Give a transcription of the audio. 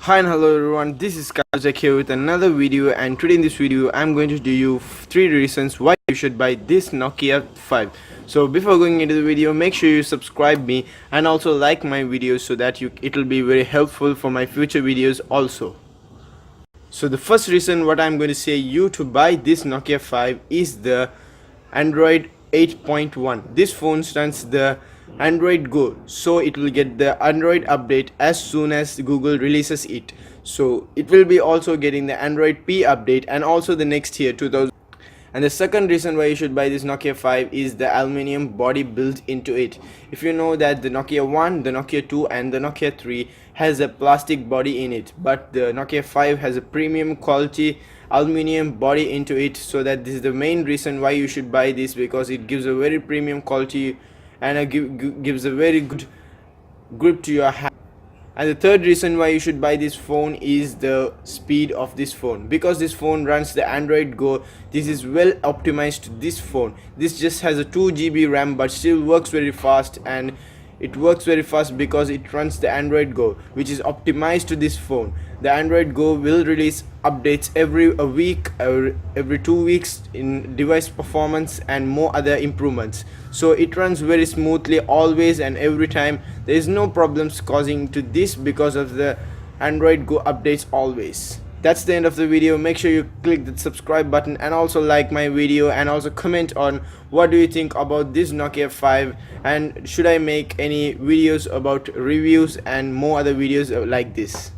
Hi and hello everyone, this is Kazak here with another video, and today in this video I'm going to do you 3 reasons why you should buy this Nokia 5. So before going into the video, make sure you subscribe me and also like my videos so that it will be very helpful for my future videos also. So the first reason what I'm going to say you to buy this Nokia 5 is the Android 8.1. This phone stands the Android Go, so it will get the Android update as soon as Google releases it. So it will be also getting the Android P update and also the next year 2000. And the second reason why you should buy this Nokia 5 is the aluminium body built into it. If you know that the Nokia 1, the Nokia 2 and the Nokia 3 has a plastic body in it, but the Nokia 5 has a premium quality aluminium body into it, so that this is the main reason why you should buy this, because it gives a very premium quality and gives a very good grip to your hand. And the third reason why you should buy this phone is the speed of this phone, because this phone runs the Android Go. This is well optimized to this phone. This just has a 2 GB RAM but still works very fast, and it works very fast because it runs the Android Go, which is optimized to this phone. The Android Go will release updates every a week, every 2 weeks in device performance and more other improvements. So it runs very smoothly always and every time. There is no problems causing to this because of the Android Go updates always. That's the end of the video. Make sure you click the subscribe button and also like my video, and also comment on what do you think about this Nokia 5, and should I make any videos about reviews and more other videos like this.